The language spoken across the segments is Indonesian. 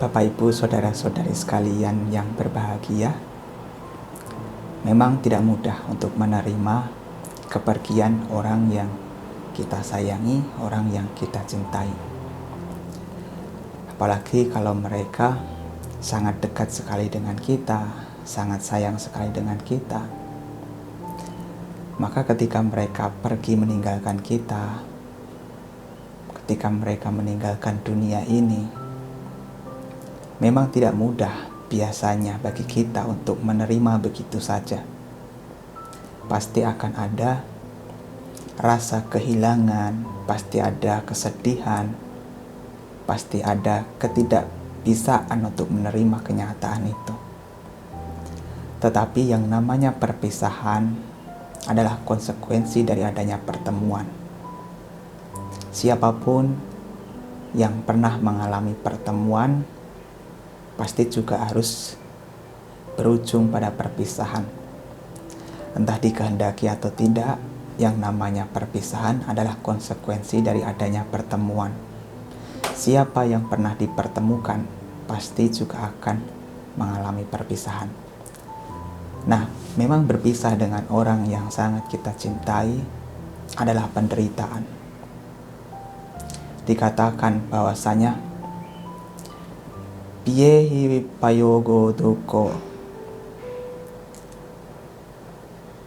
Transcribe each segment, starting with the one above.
Bapak Ibu saudara-saudari sekalian yang berbahagia, memang tidak mudah untuk menerima kepergian orang yang kita sayangi, orang yang kita cintai. Apalagi kalau mereka sangat dekat sekali dengan kita, sangat sayang sekali dengan kita. Maka ketika mereka pergi meninggalkan kita, ketika mereka meninggalkan dunia ini, memang tidak mudah biasanya bagi kita untuk menerima begitu saja. Pasti akan ada rasa kehilangan, pasti ada kesedihan, pasti ada ketidakbisaan untuk menerima kenyataan itu. Tetapi yang namanya perpisahan adalah konsekuensi dari adanya pertemuan. Siapapun yang pernah mengalami pertemuan pasti juga harus berujung pada perpisahan. Entah dikehendaki atau tidak, yang namanya perpisahan adalah konsekuensi dari adanya pertemuan. Siapa yang pernah dipertemukan pasti juga akan mengalami perpisahan. Nah, memang berpisah dengan orang yang sangat kita cintai adalah penderitaan. Dikatakan bahwasanya Piyehi payogo duko,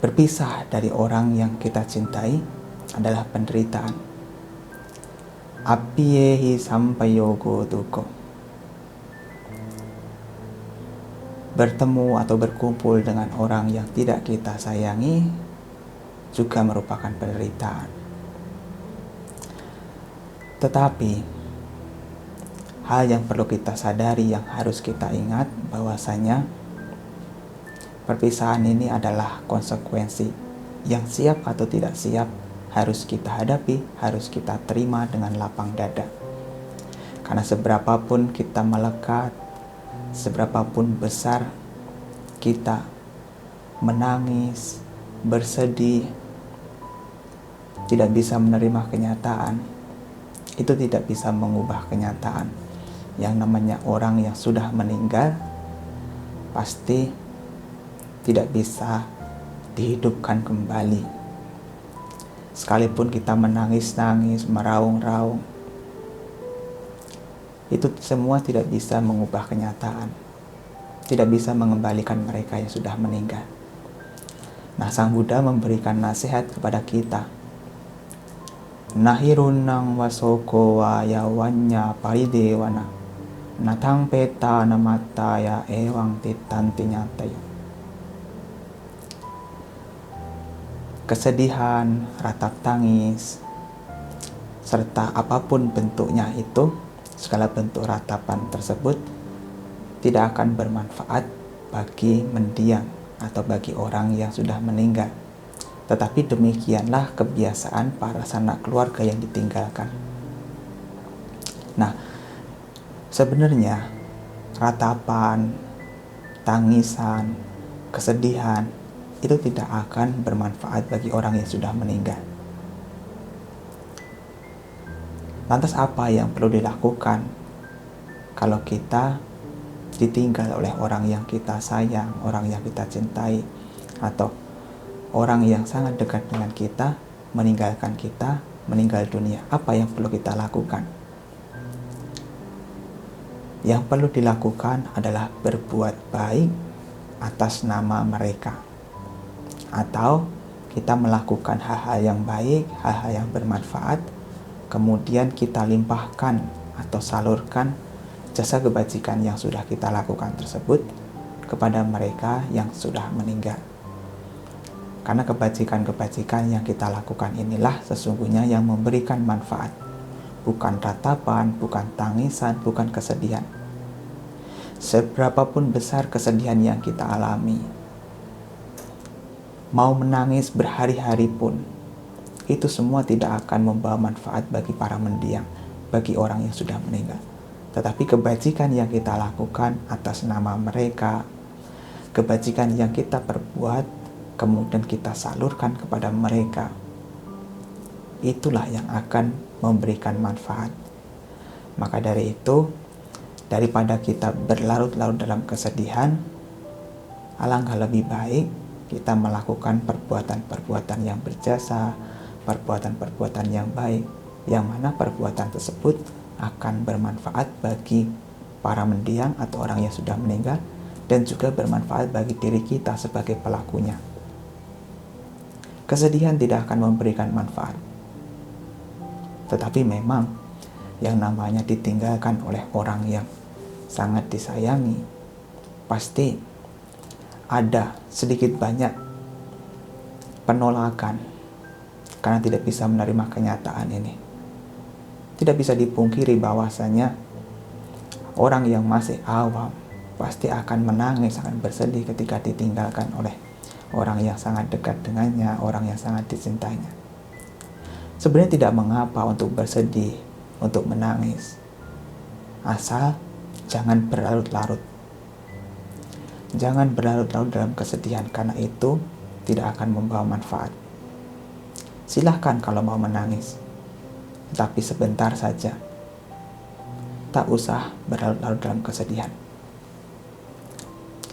berpisah dari orang yang kita cintai adalah penderitaan. Apiyehi sampayogo duko, bertemu atau berkumpul dengan orang yang tidak kita sayangi juga merupakan penderitaan. Tetapi hal yang perlu kita sadari, yang harus kita ingat, bahwasanya perpisahan ini adalah konsekuensi yang siap atau tidak siap harus kita hadapi, harus kita terima dengan lapang dada. Karena seberapapun kita melekat, seberapapun besar kita menangis, bersedih, tidak bisa menerima kenyataan, itu tidak bisa mengubah kenyataan. Yang namanya orang yang sudah meninggal pasti tidak bisa dihidupkan kembali. Sekalipun kita menangis-nangis, meraung-raung, itu semua tidak bisa mengubah kenyataan, tidak bisa mengembalikan mereka yang sudah meninggal. Nah, Sang Buddha memberikan nasihat kepada kita. Nahirunang wasoko wa yawanya paridewana natang peta namataya ewang titanti nyatayo. Kesedihan, ratap tangis, serta apapun bentuknya itu, segala bentuk ratapan tersebut tidak akan bermanfaat bagi mendiang atau bagi orang yang sudah meninggal. Tetapi demikianlah kebiasaan para sanak keluarga yang ditinggalkan. Nah, sebenarnya ratapan, tangisan, kesedihan itu tidak akan bermanfaat bagi orang yang sudah meninggal. Lantas apa yang perlu dilakukan kalau kita ditinggal oleh orang yang kita sayang, orang yang kita cintai, atau orang yang sangat dekat dengan kita meninggalkan kita, meninggal dunia? Apa yang perlu kita lakukan? Yang perlu dilakukan adalah berbuat baik atas nama mereka, atau kita melakukan hal-hal yang baik, hal-hal yang bermanfaat, kemudian kita limpahkan atau salurkan jasa kebajikan yang sudah kita lakukan tersebut kepada mereka yang sudah meninggal. Karena kebajikan-kebajikan yang kita lakukan inilah sesungguhnya yang memberikan manfaat. Bukan ratapan, bukan tangisan, bukan kesedihan. Seberapapun besar kesedihan yang kita alami, mau menangis berhari-hari pun, itu semua tidak akan membawa manfaat bagi para mendiang, bagi orang yang sudah meninggal. Tetapi kebajikan yang kita lakukan atas nama mereka, kebajikan yang kita perbuat, kemudian kita salurkan kepada mereka, itulah yang akan memberikan manfaat. Maka dari itu, Daripada kita berlarut-larut dalam kesedihan, alangkah lebih baik kita melakukan perbuatan-perbuatan yang berjasa, perbuatan-perbuatan yang baik, yang mana perbuatan tersebut akan bermanfaat bagi para mendiang atau orang yang sudah meninggal, dan juga bermanfaat bagi diri kita sebagai pelakunya. Kesedihan tidak akan memberikan manfaat, tetapi memang yang namanya ditinggalkan oleh orang yang sangat disayangi, pasti ada sedikit banyak penolakan karena tidak bisa menerima kenyataan ini. Tidak bisa dipungkiri bahwasanya orang yang masih awam pasti akan menangis, akan bersedih ketika ditinggalkan oleh orang yang sangat dekat dengannya, orang yang sangat dicintainya. Sebenarnya tidak mengapa untuk bersedih, untuk menangis, asal jangan berlarut-larut. Jangan berlarut-larut dalam kesedihan, karena itu tidak akan membawa manfaat. Silahkan kalau mau menangis, tetapi sebentar saja. Tak usah berlarut-larut dalam kesedihan.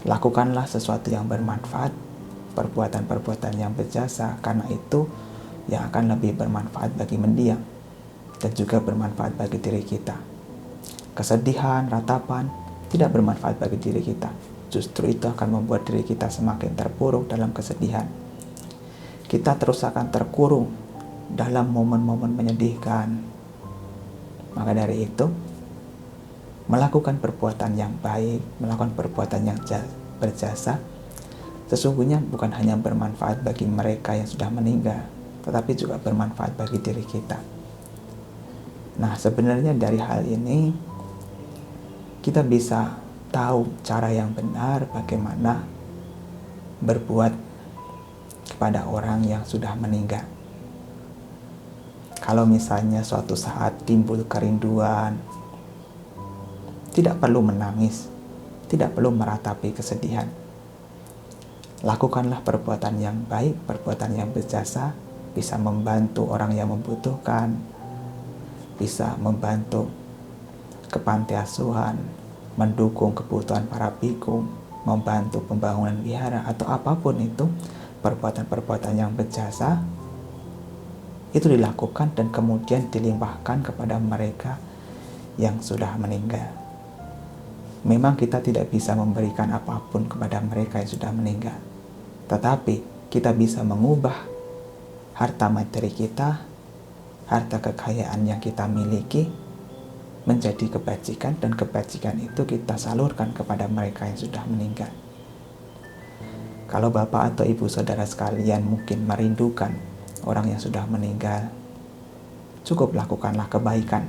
Lakukanlah sesuatu yang bermanfaat, perbuatan-perbuatan yang berjasa, karena itu yang akan lebih bermanfaat bagi mendiang dan juga bermanfaat bagi diri kita. Kesedihan, ratapan tidak bermanfaat bagi diri kita. Justru itu akan membuat diri kita semakin terpuruk dalam kesedihan. Kita terus akan terkurung dalam momen-momen menyedihkan. Maka dari itu, melakukan perbuatan yang baik, melakukan perbuatan yang berjasa, sesungguhnya bukan hanya bermanfaat bagi mereka yang sudah meninggal, tetapi juga bermanfaat bagi diri kita. Nah, sebenarnya dari hal ini kita bisa tahu cara yang benar bagaimana berbuat kepada orang yang sudah meninggal. Kalau misalnya suatu saat timbul kerinduan, tidak perlu menangis, tidak perlu meratapi kesedihan. Lakukanlah perbuatan yang baik, perbuatan yang berjasa, bisa membantu orang yang membutuhkan, bisa membantu ke panti asuhan, mendukung kebutuhan para biku, membantu pembangunan wihara, atau apapun itu, perbuatan-perbuatan yang berjasa, itu dilakukan dan kemudian dilimpahkan kepada mereka yang sudah meninggal. Memang kita tidak bisa memberikan apapun kepada mereka yang sudah meninggal, tetapi kita bisa mengubah harta materi kita, harta kekayaan yang kita miliki, menjadi kebajikan, dan kebajikan itu kita salurkan kepada mereka yang sudah meninggal. Kalau bapak atau ibu saudara sekalian mungkin merindukan orang yang sudah meninggal, cukup lakukanlah kebaikan.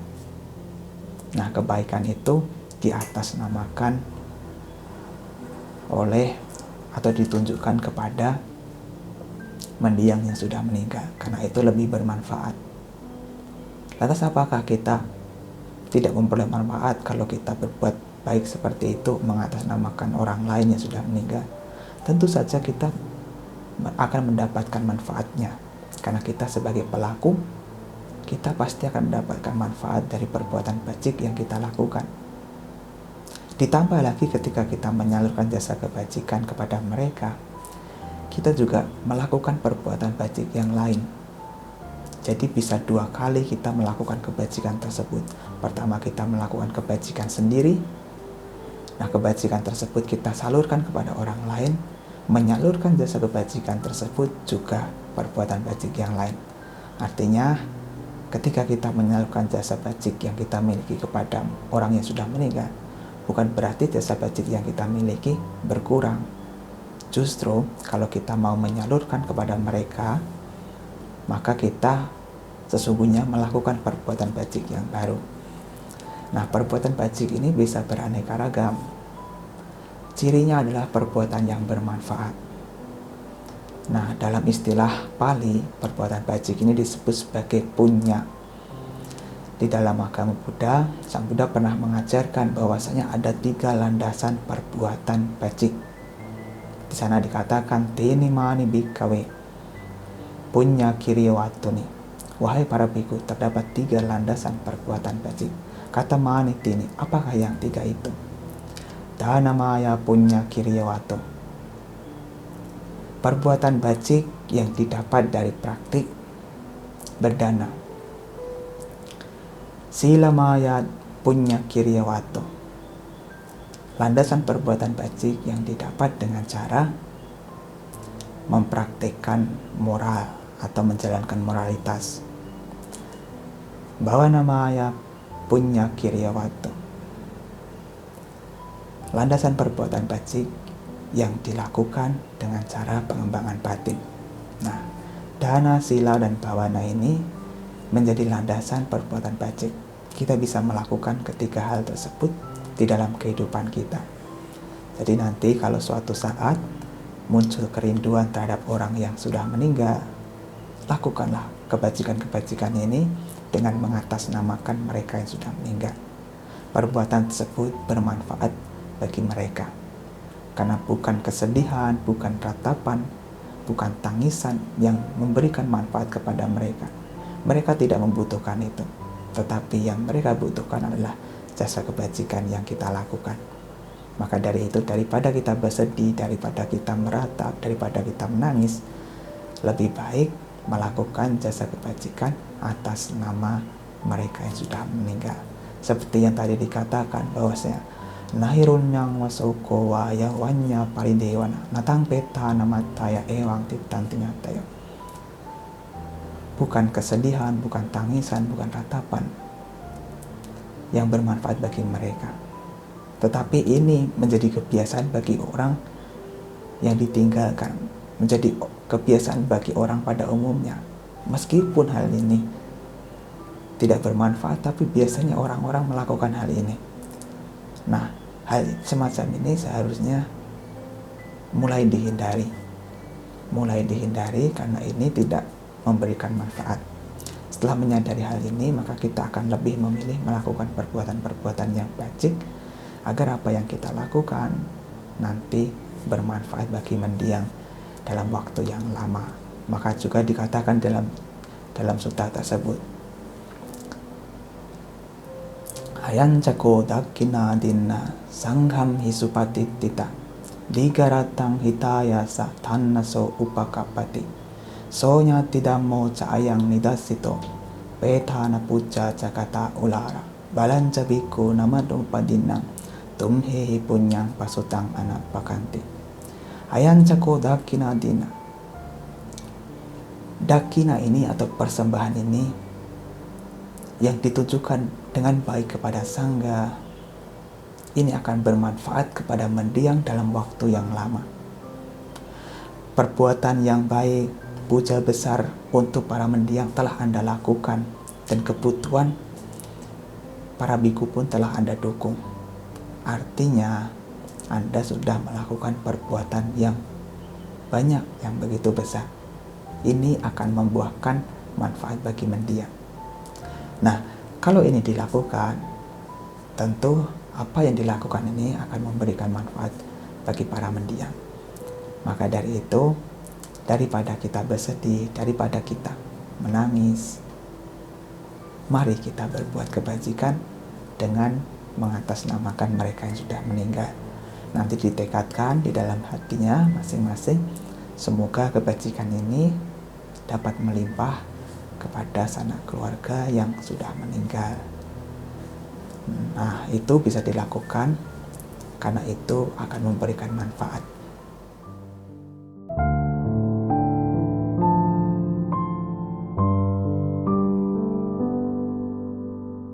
Nah, kebaikan itu diatasnamakan oleh atau ditunjukkan kepada mendiang yang sudah meninggal, karena itu lebih bermanfaat. Lantas apakah kita tidak memperoleh manfaat kalau kita berbuat baik seperti itu, mengatasnamakan orang lain yang sudah meninggal? Tentu saja kita akan mendapatkan manfaatnya, karena kita sebagai pelaku, kita pasti akan mendapatkan manfaat dari perbuatan bajik yang kita lakukan. Ditambah lagi ketika kita menyalurkan jasa kebajikan kepada mereka, kita juga melakukan perbuatan bajik yang lain. Jadi bisa dua kali kita melakukan kebajikan tersebut. Pertama, kita melakukan kebajikan sendiri. Nah, kebajikan tersebut kita salurkan kepada orang lain. Menyalurkan jasa kebajikan tersebut juga perbuatan bajik yang lain. Artinya, ketika kita menyalurkan jasa bajik yang kita miliki kepada orang yang sudah meninggal, bukan berarti jasa bajik yang kita miliki berkurang. Justru kalau kita mau menyalurkan kepada mereka, maka kita sesungguhnya melakukan perbuatan bajik yang baru. Nah, perbuatan bajik ini bisa beraneka ragam. Cirinya adalah perbuatan yang bermanfaat. Nah, dalam istilah Pali, perbuatan bajik ini disebut sebagai punya. Di dalam agama Buddha, Sang Buddha pernah mengajarkan bahwasanya ada 3 landasan perbuatan bajik. Di sana dikatakan, Tini mani bhikkhave, punya kiri watuni. Wahai para biku, terdapat 3 landasan perbuatan bajik. Kata Manitini, apakah yang tiga itu? Dana maya punya kiriyawato. Perbuatan bajik yang didapat dari praktik berdana. Sila maya punya kiriyawato. Landasan perbuatan bajik yang didapat dengan cara mempraktikkan moral atau menjalankan moralitas. Bhavana maya punya kiriyawato. Landasan perbuatan bajik yang dilakukan dengan cara pengembangan batin. Nah, dana, sila, dan bhavana ini menjadi landasan perbuatan bajik. Kita bisa melakukan ketiga hal tersebut di dalam kehidupan kita. Jadi nanti kalau suatu saat muncul kerinduan terhadap orang yang sudah meninggal, lakukanlah kebajikan-kebajikan ini dengan mengatasnamakan mereka yang sudah meninggal. Perbuatan tersebut bermanfaat bagi mereka. Karena bukan kesedihan, bukan ratapan, bukan tangisan yang memberikan manfaat kepada mereka. Mereka tidak membutuhkan itu. Tetapi yang mereka butuhkan adalah jasa kebajikan yang kita lakukan. Maka dari itu, daripada kita bersedih, daripada kita meratap, daripada kita menangis, lebih baik melakukan jasa kebajikan atas nama mereka yang sudah meninggal. Seperti yang tadi dikatakan bahwasanya nahirun yang wasauko waya wanya paridewana natang peta namataya ewang titantinya tayo. Bukan kesedihan, bukan tangisan, bukan ratapan yang bermanfaat bagi mereka, tetapi ini menjadi kebiasaan bagi orang yang ditinggalkan, menjadi kebiasaan bagi orang pada umumnya. Meskipun hal ini tidak bermanfaat, tapi biasanya orang-orang melakukan hal ini. Nah, hal semacam ini seharusnya mulai dihindari karena ini tidak memberikan manfaat. Setelah menyadari hal ini, maka kita akan lebih memilih melakukan perbuatan-perbuatan yang bajik agar apa yang kita lakukan nanti bermanfaat bagi mendiang dalam waktu yang lama. Maka juga dikatakan dalam sutta tersebut, Hayan cako dakina dinna sangham hisupatitita digaratang hitayasa tannaso upakapati sonya tidammo cayang nidasito petana puja cakata ulara balanja biku namadupadinang tumhehi punyang pasutang anak pakanti. Hayan cako dakina dina. Dakina ini atau persembahan ini yang ditujukan dengan baik kepada sangga, ini akan bermanfaat kepada mendiang dalam waktu yang lama. Perbuatan yang baik, puja besar untuk para mendiang telah Anda lakukan, dan kebutuhan para biku pun telah Anda dukung. Artinya Anda sudah melakukan perbuatan yang banyak, yang begitu besar. Ini akan membuahkan manfaat bagi mendiang. Nah, kalau ini dilakukan, tentu apa yang dilakukan ini akan memberikan manfaat bagi para mendiang. Maka dari itu, daripada kita bersedih, daripada kita menangis, mari kita berbuat kebajikan dengan mengatasnamakan mereka yang sudah meninggal. Nanti ditekadkan di dalam hatinya masing-masing, semoga kebajikan ini dapat melimpah kepada sanak keluarga yang sudah meninggal. Nah, itu bisa dilakukan karena itu akan memberikan manfaat.